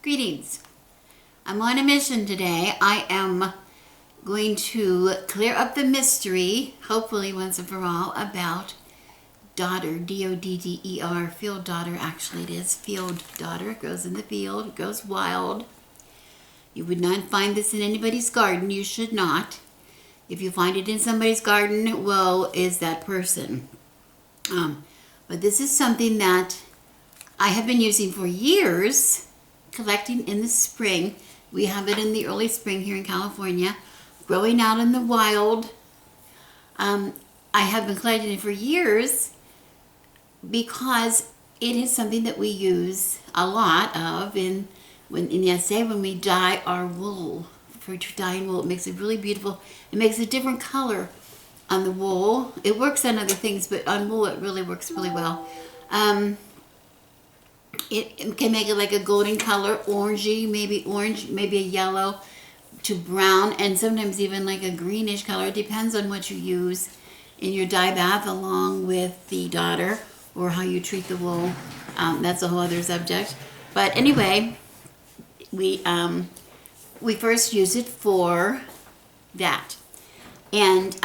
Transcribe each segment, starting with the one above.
Greetings. I'm on a mission today. I am going to clear up the mystery, hopefully once and for all, about Dodder, D-O-D-D-E-R, field dodder. Actually, it is field dodder. It grows in the field. It grows wild. You would not find this in anybody's garden. You should not. If you find it in somebody's garden, woe is that person. But this is something that I have been using for years, collecting in the spring. We have it in the early spring here in California, growing out in the wild. I have been collecting it for years because it is something that we use a lot of in the SA when we dye our wool. For dyeing wool, it makes it really beautiful. It makes a different color on the wool. It works on other things, but on wool it really works really well. It can make it like a golden color, orangey, maybe orange, maybe a yellow to brown, and sometimes even like a greenish color. It depends on what you use in your dye bath along with the dodder or how you treat the wool. That's a whole other subject. But anyway, we first use it for that. And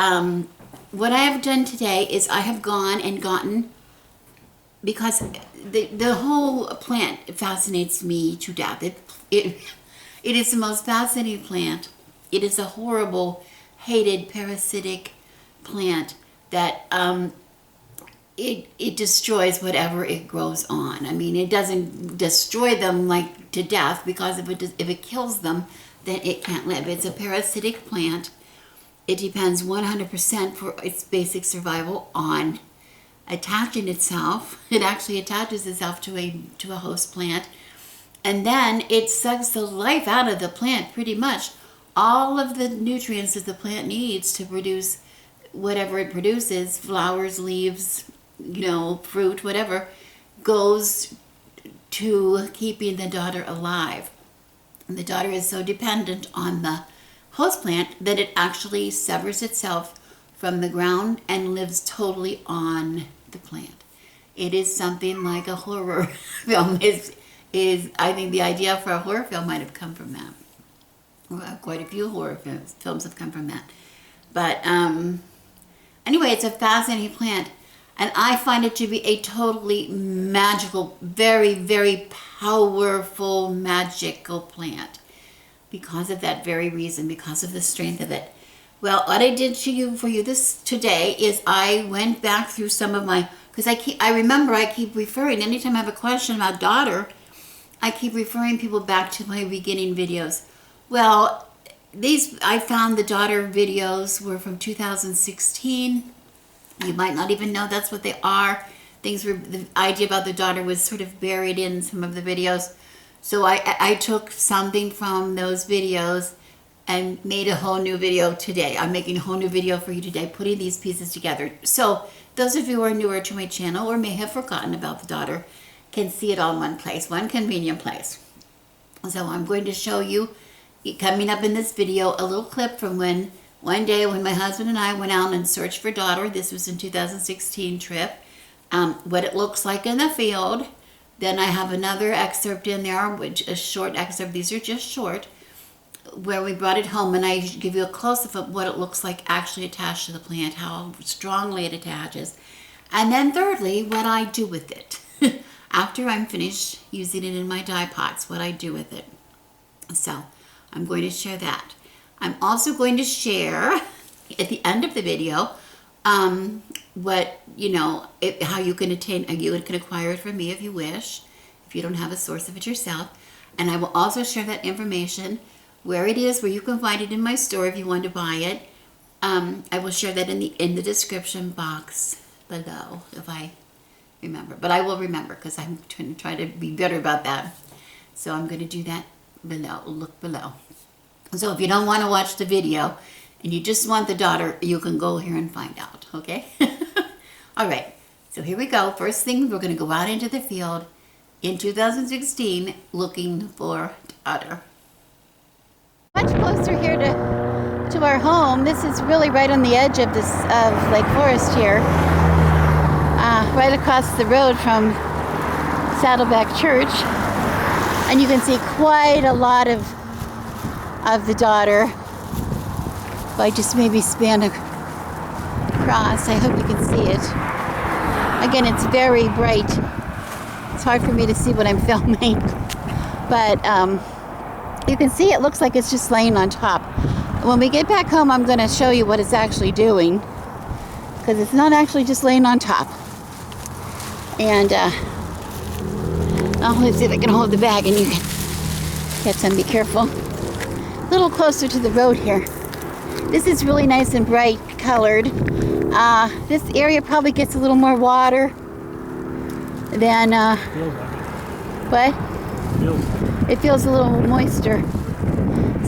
what I have done today is I have gone and gotten, because the whole plant fascinates me to death. It is the most fascinating plant. It is a horrible, hated, parasitic plant that it destroys whatever it grows on. I mean, it doesn't destroy them like to death, because if it kills them, then it can't live. It's a parasitic plant. It depends 100% for its basic survival on attaching itself. It actually attaches itself to a host plant, and then it sucks the life out of the plant. Pretty much all of the nutrients that the plant needs to produce whatever it produces, flowers, leaves, fruit, whatever, goes to keeping the dodder alive. And the dodder is so dependent on the host plant that it actually severs itself from the ground and lives totally on the plant. It is something like a horror film. I think the idea for a horror film might have come from that. Well, quite a few horror films have come from that. But anyway, it's a fascinating plant, and I find it to be a totally magical, very, very powerful, magical plant because of that very reason, because of the strength of it. Well, what I did for you today is I went back through some of my, because I keep referring, anytime I have a question about Dodder, I keep referring people back to my beginning videos. Well, I found the Dodder videos were from 2016. You might not even know that's what they are. The idea about the Dodder was sort of buried in some of the videos. So I took something from those videos and made a whole new video today. I'm making a whole new video for you today, putting these pieces together. So those of you who are newer to my channel or may have forgotten about the Dodder can see it all in one place, one convenient place. So I'm going to show you, coming up in this video, a little clip from one day when my husband and I went out and searched for Dodder. This was in 2016 trip. What it looks like in the field. Then I have another excerpt in there, which a short excerpt. These are just short, where we brought it home, and I give you a close-up of what it looks like actually attached to the plant, how strongly it attaches. And then thirdly, what I do with it. After I'm finished using it in my dye pots, what I do with it. So I'm going to share that. I'm also going to share at the end of the video how you can acquire it from me if you wish, if you don't have a source of it yourself. And I will also share that information, where it is, where you can find it in my store if you want to buy it. I will share that in the description box below if I remember. But I will remember, because I'm trying to try to be better about that. So I'm going to do that below. Look below. So if you don't want to watch the video and you just want the Dodder, you can go here and find out, okay? All right, so here we go. First thing, we're going to go out into the field in 2016 looking for Dodder. Much closer here to our home. This is really right on the edge of Lake Forest here, right across the road from Saddleback Church. And you can see quite a lot of the Dodder. If I just maybe span across, I hope you can see it. Again, it's very bright. It's hard for me to see what I'm filming. But you can see it looks like it's just laying on top. When we get back home, I'm going to show you what it's actually doing. Because it's not actually just laying on top. And let's see if I can hold the bag and you can get some. Be careful. A little closer to the road here. This is really nice and bright colored. This area probably gets a little more water than what? It feels a little moister.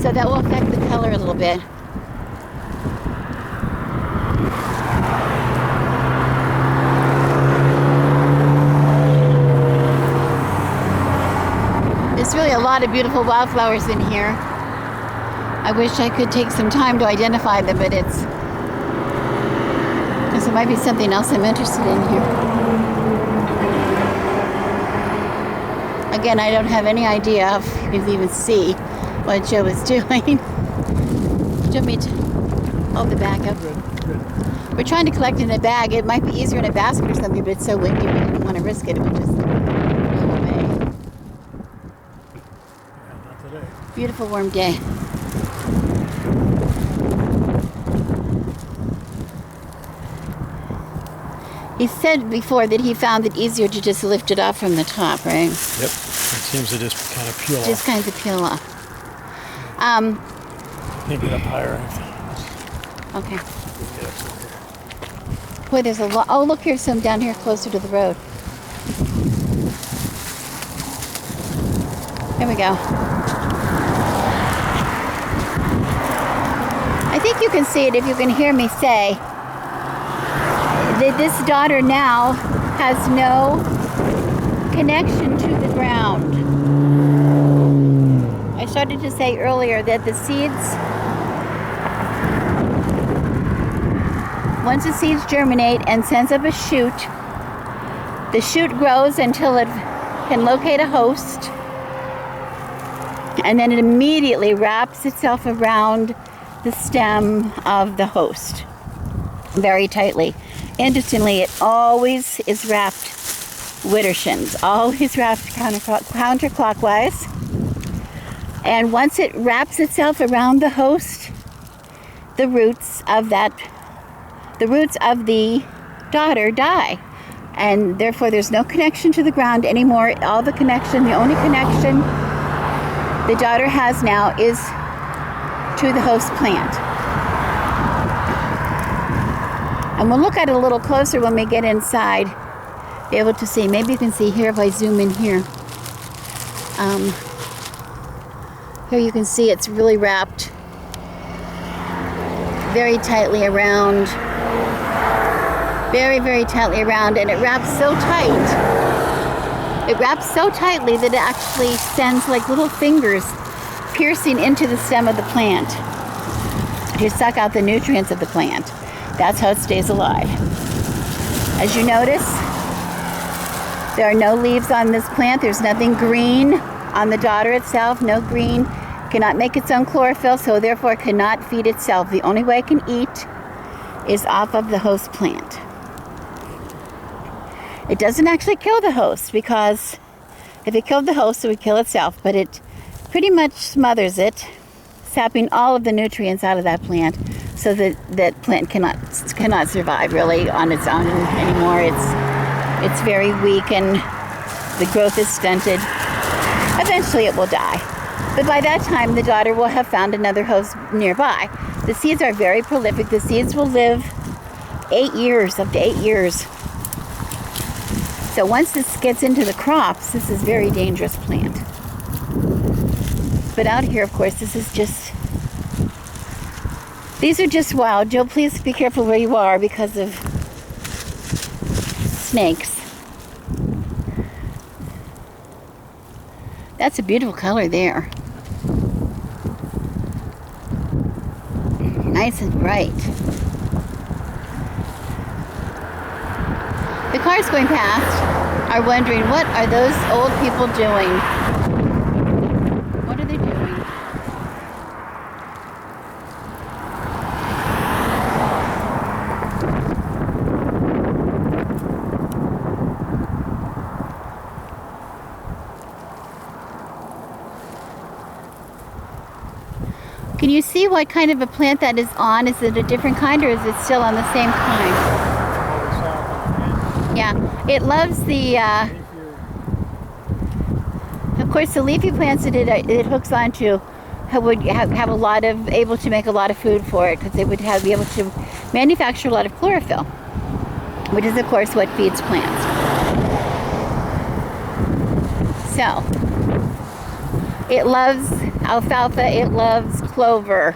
So that will affect the color a little bit. There's really a lot of beautiful wildflowers in here. I wish I could take some time to identify them, but because there might be something else I'm interested in here. Again, I don't have any idea if you can even see what Joe is doing. Do you want me to hold the bag up? Good. We're trying to collect in a bag. It might be easier in a basket or something, but it's so windy we didn't want to risk it. It would just blow away. Not today. Beautiful warm day. He said before that he found it easier to just lift it off from the top, right? Yep. It seems to just kind of peel off. Just kind of peel off. Can't get up higher. Okay. Boy, there's a lot. Oh, look, here's some down here closer to the road. There we go. I think you can see it if you can hear me say that this Dodder now has no connection to the ground. I started to say earlier that the seeds, once the seeds germinate and sends up a shoot, the shoot grows until it can locate a host, and then it immediately wraps itself around the stem of the host very tightly. Interestingly, it always is wrapped widdershins, always wrapped counterclockwise. And once it wraps itself around the host, the roots of the Dodder die. And therefore there's no connection to the ground anymore. The only connection the Dodder has now is to the host plant. And we'll look at it a little closer when we get inside, be able to see. Maybe you can see here if I zoom in here. Here you can see it's really wrapped very tightly around. Very, very tightly around, and it wraps so tight. It wraps so tightly that it actually sends like little fingers piercing into the stem of the plant to suck out the nutrients of the plant. That's how it stays alive. As you notice, there are no leaves on this plant. There's nothing green on the Dodder itself. No green. Cannot make its own chlorophyll, so therefore it cannot feed itself. The only way it can eat is off of the host plant. It doesn't actually kill the host, because if it killed the host, it would kill itself, but it pretty much smothers it, sapping all of the nutrients out of that plant, so that that plant cannot survive really on its own anymore. It's very weak and the growth is stunted. Eventually it will die. But by that time, the Dodder will have found another host nearby. The seeds are very prolific. The seeds will live 8 years, up to 8 years. So once this gets into the crops, this is a very dangerous plant. But out here, of course, these are just wild. Joe, please be careful where you are because of snakes. That's a beautiful color there. Nice and bright. The cars going past are wondering, what are those old people doing? Can you see what kind of a plant that is on? Is it a different kind or is it still on the same kind? Yeah, it loves the, of course, the leafy plants that it hooks onto would have a lot of, able to make a lot of food for it because they would be able to manufacture a lot of chlorophyll, which is, of course, what feeds plants. So, it loves alfalfa, it loves clover,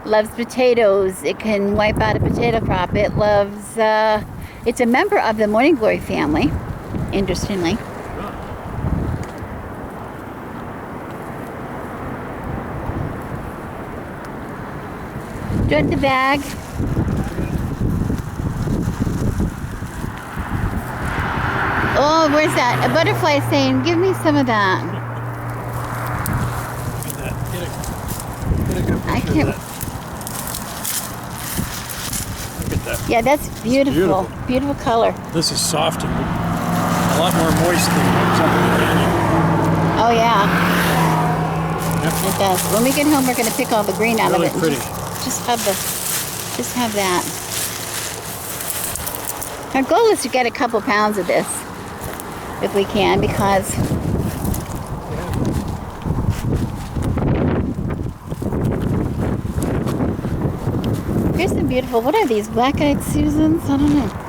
loves potatoes, it can wipe out a potato crop, it loves, it's a member of the morning glory family, interestingly. Do you want the bag? Oh, where's that? A butterfly saying, give me some of that. Get a good I picture can't. of that. Look at that. Yeah, that's beautiful. Beautiful. Beautiful color. This is soft and a lot more moist than something in canyon. Oh yeah, Yep. it does. When we get home, we're going to pick all the green out Really of it. pretty. Just have that. Our goal is to get a couple pounds of this, if we can, because here's some beautiful. What are these, black-eyed Susans? I don't know.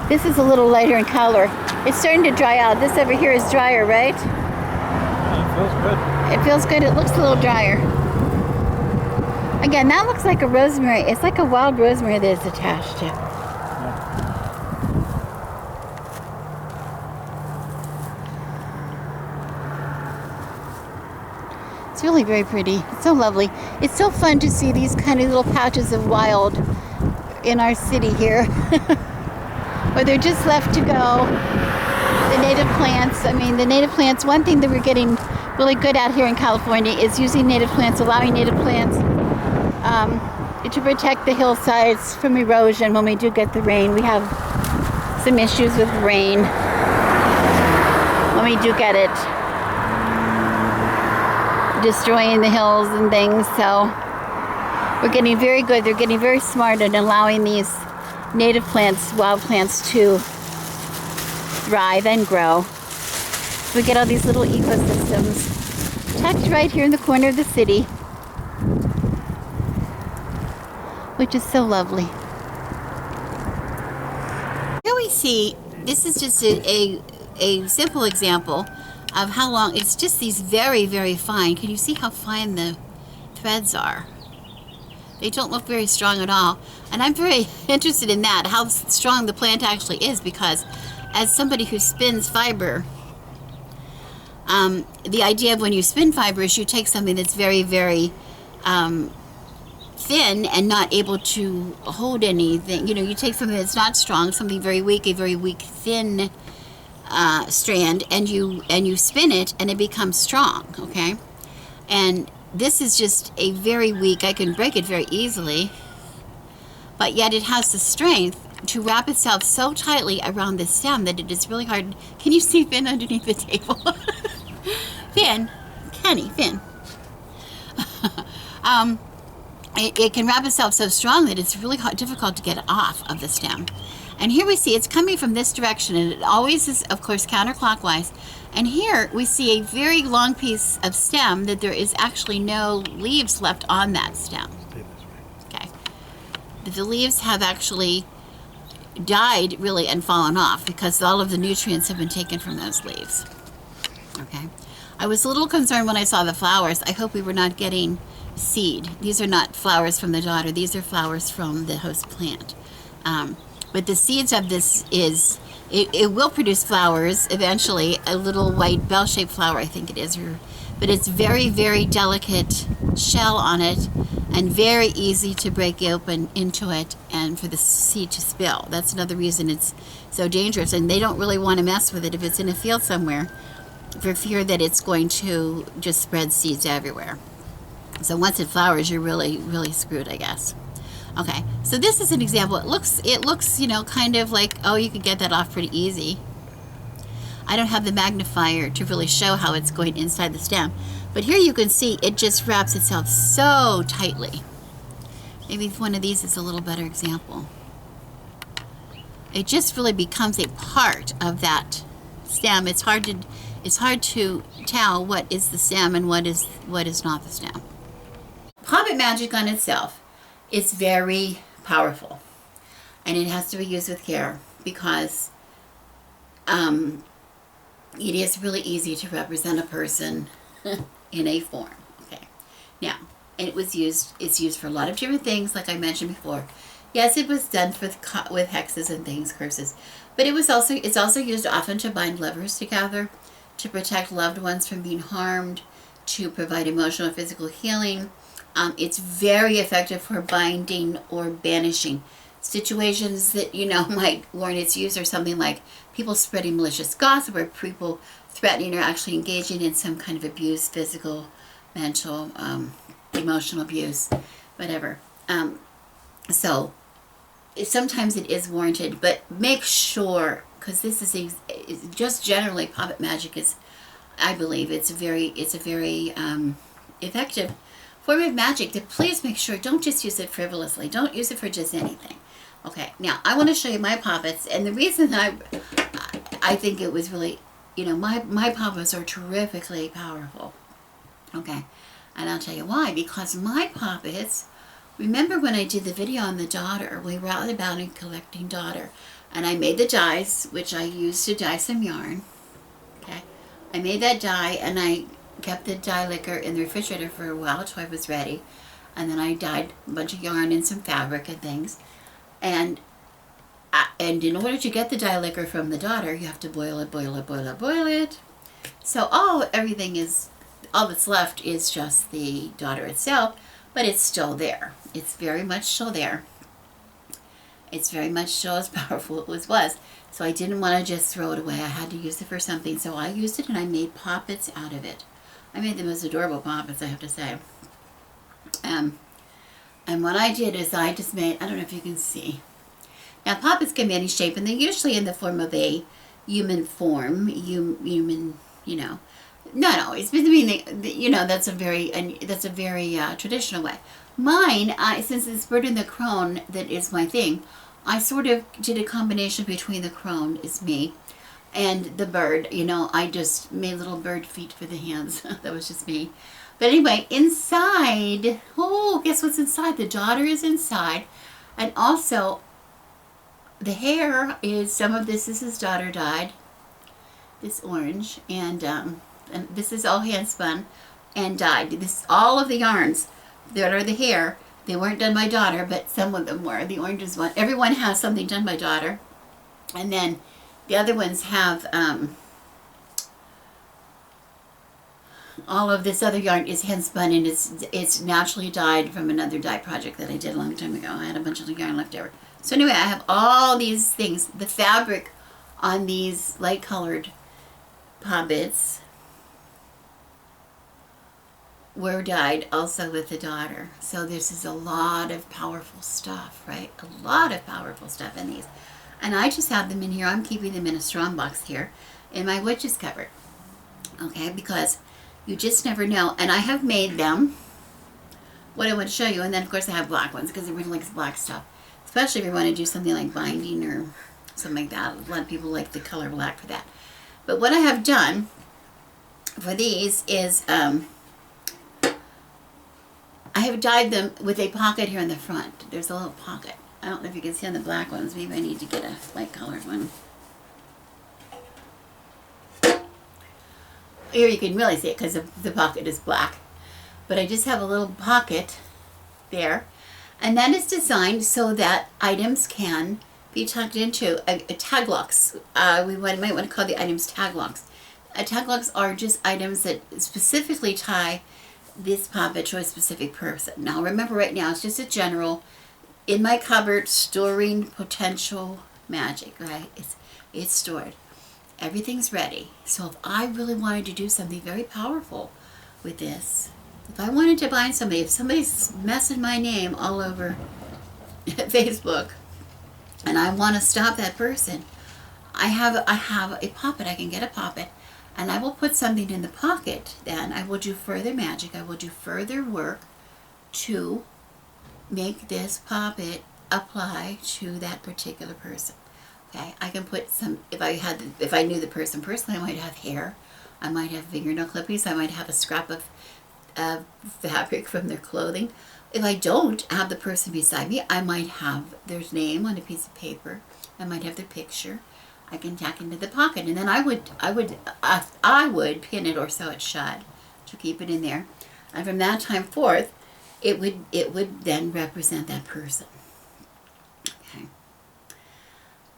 This is a little lighter in color. It's starting to dry out. This over here is drier, right? Yeah, It feels good. It looks a little drier. Again, that looks like a rosemary. It's like a wild rosemary that is attached to. It's really very pretty. It's so lovely. It's so fun to see these kind of little patches of wild in our city here. Or they're just left to go. The native plants, one thing that we're getting really good at here in California is using native plants, allowing native plants to protect the hillsides from erosion when we do get the rain. We have some issues with rain when we do get it, destroying the hills and things. So we're getting very good. They're getting very smart at allowing these native plants, wild plants, to thrive and grow. So we get all these little ecosystems tucked right here in the corner of the city, which is so lovely. Here we see, this is just a simple example of how long, it's just these very, very fine. Can you see how fine the threads are? They don't look very strong at all. And I'm very interested in that, how strong the plant actually is, because as somebody who spins fiber, the idea of when you spin fiber is you take something that's very, very thin and not able to hold anything. You know, you take something that's not strong, something very weak, a very weak, thin strand, and you spin it and it becomes strong, okay? And this is just a very weak, I can break it very easily, but yet it has the strength to wrap itself so tightly around the stem that it is really hard. Can you see Finn underneath the table? Finn, Kenny, Finn. It can wrap itself so strong that it's really difficult to get it off of the stem. And here we see it's coming from this direction, and it always is, of course, counterclockwise. And here we see a very long piece of stem that there is actually no leaves left on that stem. Okay. The leaves have actually died, really, and fallen off because all of the nutrients have been taken from those leaves. Okay. I was a little concerned when I saw the flowers. I hope we were not getting seed. These are not flowers from the Dodder. These are flowers from the host plant. But the seeds of this it will produce flowers eventually, a little white bell-shaped flower, I think it is, but it's very, very delicate shell on it and very easy to break open into it and for the seed to spill. That's another reason it's so dangerous, and they don't really want to mess with it if it's in a field somewhere for fear that it's going to just spread seeds everywhere. So once it flowers, you're really, really screwed, I guess. Okay, so So this is an example. It looks, you know, kind of like, oh, you could get that off pretty easy. I don't have the magnifier to really show how it's going inside the stem. But here you can see it just wraps itself so tightly. Maybe one of these is a little better example. It just really becomes a part of that stem. It's hard to tell what is the stem and what is not the stem. Poppet magic on itself is very powerful, and it has to be used with care because it is really easy to represent a person in a form. Okay, now it's used for a lot of different things, like I mentioned before. Yes, it was done with hexes and things, curses, but it's also used often to bind lovers together, to protect loved ones from being harmed, to provide emotional and physical healing. It's very effective for binding or banishing. Situations that, you know, might warrant its use are something like people spreading malicious gossip, or people threatening or actually engaging in some kind of abuse, physical, mental, emotional abuse, whatever. So sometimes it is warranted, but make sure, because this is just generally poppet magic is, I believe, it's a very effective form of magic. To please make sure, don't just use it frivolously. Don't use it for just anything. Okay, now I want to show you my poppets, and the reason that I think it was really, you know, my poppets are terrifically powerful. Okay, and I'll tell you why. Because my poppets, remember when I did the video on the Dodder, we were out about and collecting Dodder, and I made the dies, which I used to dye some yarn. Okay, I made that dye, and I kept the dye liquor in the refrigerator for a while till I was ready, and then I dyed a bunch of yarn and some fabric and things. And in order to get the dye liquor from the Dodder, you have to boil it. So all that's left is just the Dodder itself, but it's still there. It's very much still there. It's very much still as powerful as it was. So I didn't want to just throw it away. I had to use it for something. So I used it, and I made poppets out of it. I made the most adorable poppets, I have to say. And what I did is I just made, I don't know if you can see. Now, poppets can be any shape, and they're usually in the form of a human form. Human, you know. Not always, but I mean, you know, that's a very traditional way. Mine, since it's bird and the crone that is my thing, I sort of did a combination between the crone, is me, and the bird. You know, I just made little bird feet for the hands. That was just me. But anyway, inside, oh, guess what's inside? The Dodder is inside. And also, the hair is, some of this is Dodder dyed, this orange, and this is all hand spun and dyed. This, all of the yarns that are the hair, they weren't done by Dodder, but some of them were. The oranges one, everyone has something done by Dodder. And then the other ones have, all of this other yarn is hand spun, and it's naturally dyed from another dye project that I did a long time ago. I had a bunch of yarn left over. So anyway, I have all these things. The fabric on these light colored poppets were dyed also with the Dodder. So this is a lot of powerful stuff, right? A lot of powerful stuff in these. And I just have them in here. I'm keeping them in a strong box here in my witch's cupboard. Okay, because you just never know. And I have made them, what I want to show you, and then of course I have black ones because everyone likes black stuff. Especially if you want to do something like binding or something like that. A lot of people like the color black for that. But what I have done for these is I have dyed them with a pocket here in the front. There's a little pocket. I don't know if you can see on the black ones. Maybe I need to get a light colored one. Here you can really see it because the pocket is black. But I just have a little pocket there. And that is designed so that items can be tucked into tag locks. We might want to call the items tag locks. Tag locks are just items that specifically tie this poppet to a specific person. Now remember, right now it's just a general in my cupboard storing potential magic, right? It's stored. Everything's ready. So if I really wanted to do something very powerful with this, if I wanted to bind somebody, if somebody's messing my name all over at Facebook and I want to stop that person, I have a poppet. I can get a poppet, and I will put something in the pocket. Then I will do further magic. I will do further work to make this poppet apply to that particular person. Okay, I can put some. If I knew the person personally, I might have hair. I might have fingernail clippings. I might have a scrap of fabric from their clothing. If I don't have the person beside me, I might have their name on a piece of paper. I might have their picture. I can tack into the pocket, and then I would pin it or sew it shut to keep it in there. And from that time forth, it would then represent that person. Okay.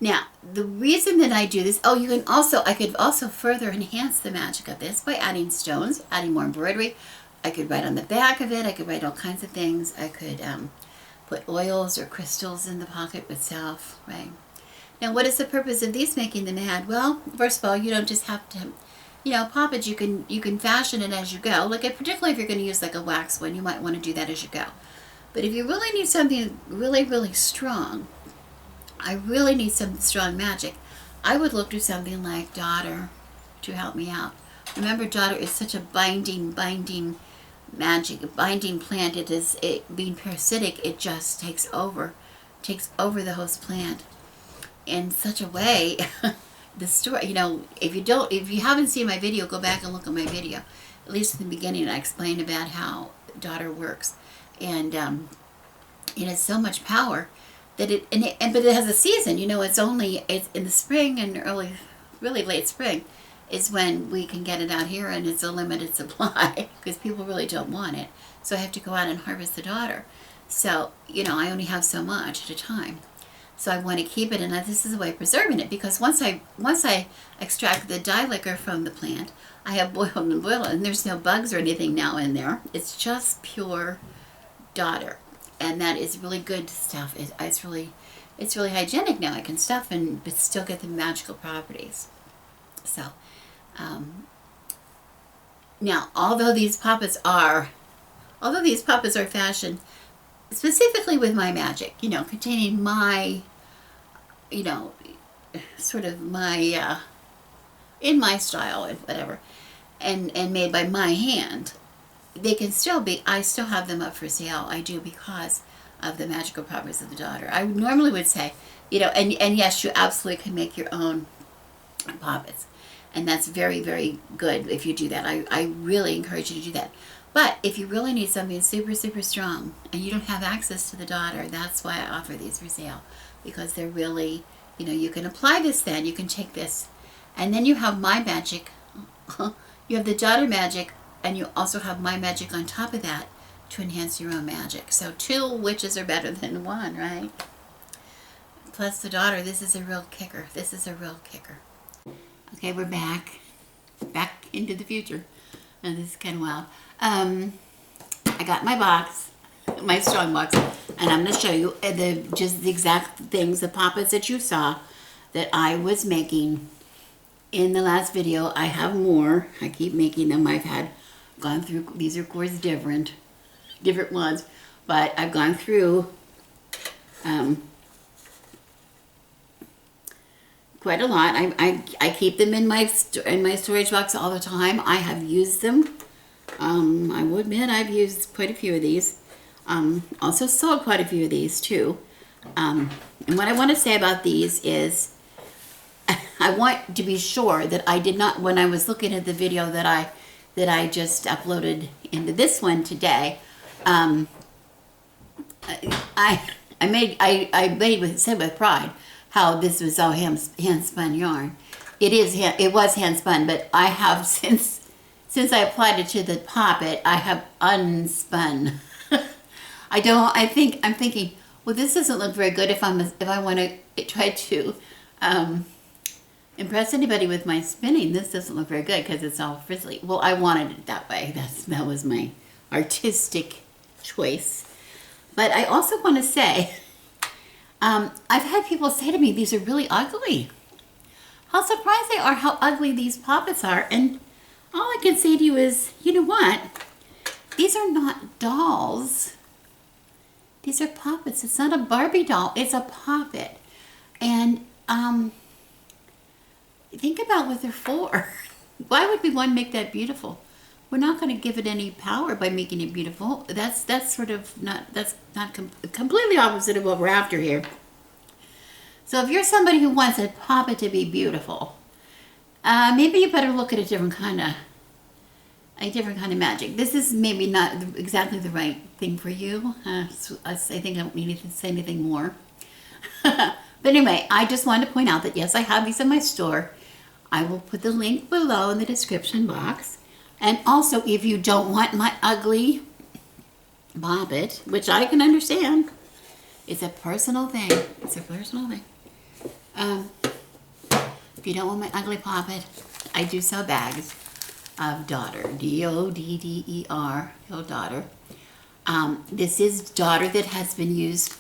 Now, the reason that I do this, I could also further enhance the magic of this by adding stones, adding more embroidery. I could write on the back of it. I could write all kinds of things. I could put oils or crystals in the pocket itself, right? Now, what is the purpose of these making them mad? Well, first of all, you don't just have to, poppets, you can fashion it as you go. Like, particularly if you're going to use like a wax one, you might want to do that as you go. But if you really need something really, really strong, I really need some strong magic, I would look to something like Dodder to help me out. Remember, Dodder is such a binding magic, a binding plant. Being parasitic, it just takes over the host plant in such a way. The story, if you haven't seen my video, go back and look at my video. At least in the beginning, I explained about how Dodder works, and it has so much power that but it has a season. It's in the spring and really late spring is when we can get it out here, and it's a limited supply because people really don't want it. So I have to go out and harvest the Dodder. So I only have so much at a time. So I want to keep it, and this is a way of preserving it, because once I extract the dye liquor from the plant, I have boiled, and there's no bugs or anything now in there. It's just pure Dodder, and that is really good stuff. It's really hygienic now. I can stuff but still get the magical properties. So now, although these poppets are fashioned specifically with my magic, containing my, sort of my, in my style and whatever, and made by my hand, I still have them up for sale. I do, because of the magical properties of the Dodder. I normally would say, and yes, you absolutely can make your own poppets. And that's very, very good if you do that. I really encourage you to do that. But if you really need something super, super strong and you don't have access to the Dodder, that's why I offer these for sale. Because they're really, you can apply this then. You can take this. And then you have my magic. You have the Dodder magic, and you also have my magic on top of that to enhance your own magic. So 2 witches are better than 1, right? Plus the Dodder, this is a real kicker. This is a real kicker. Okay, we're back into the future. And this is kind of wild. I got my box, my strong box, and I'm going to show you just the exact things, the poppets that you saw that I was making in the last video. I have more. I keep making them. I've gone through, these are of course different ones, but I've gone through quite a lot. I keep them in my storage box all the time. I have used them. I will admit I've used quite a few of these. Also sold quite a few of these too. And what I want to say about these is I want to be sure that I did not, when I was looking at the video that I just uploaded into this one today, I said with pride how this was all hand spun yarn. It was hand spun, but I have since I applied it to the poppet, I have unspun. I'm thinking, well, this doesn't look very good if I want to try to impress anybody with my spinning. This doesn't look very good because it's all frizzly. Well, I wanted it that way. That was my artistic choice. But I also want to say, I've had people say to me, these are really ugly. How surprised they are how ugly these poppets are. And all I can say to you is, you know what? These are not dolls. These are poppets. It's not a Barbie doll. It's a poppet. And think about what they're for. Why would we want to make that beautiful? We're not going to give it any power by making it beautiful. That's sort of not, that's not completely opposite of what we're after here. So if you're somebody who wants a poppet to be beautiful, maybe you better look at a different kind of magic. This is maybe not exactly the right thing for you. So I think I don't need to say anything more. But anyway, I just wanted to point out that yes, I have these in my store. I will put the link below in the description box. And also, if you don't want my ugly poppet, which I can understand, it's a personal thing. It's a personal thing. If you don't want my ugly poppet, I do sell bags of Dodder, Dodder, Dodder. This is Dodder that has been used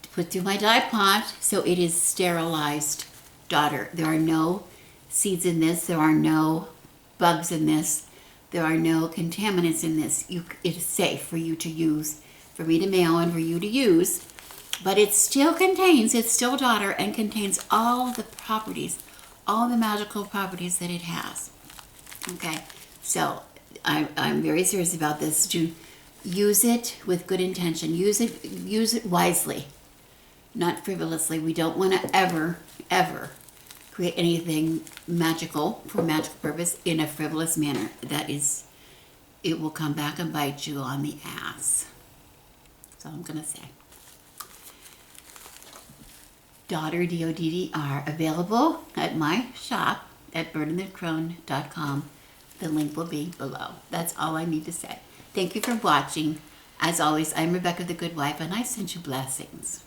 to put through my dye pot, so it is sterilized Dodder. There are no seeds in this. There are no bugs in this. There are no contaminants in this. It is safe for you to use, for me to mail and for you to use. But it still contains, it's still Dodder and contains all the properties, all the magical properties that it has. Okay, so I'm very serious about this. To use it with good intention. Use it wisely, not frivolously. We don't want to ever create anything magical for magical purpose in a frivolous manner. It will come back and bite you on the ass. That's all I'm gonna say. Dodder, Dodder, available at my shop at birdandthecrone.com. The link will be below. That's all I need to say. Thank you for watching. As always, I'm Rebecca the Good Wife, and I send you blessings.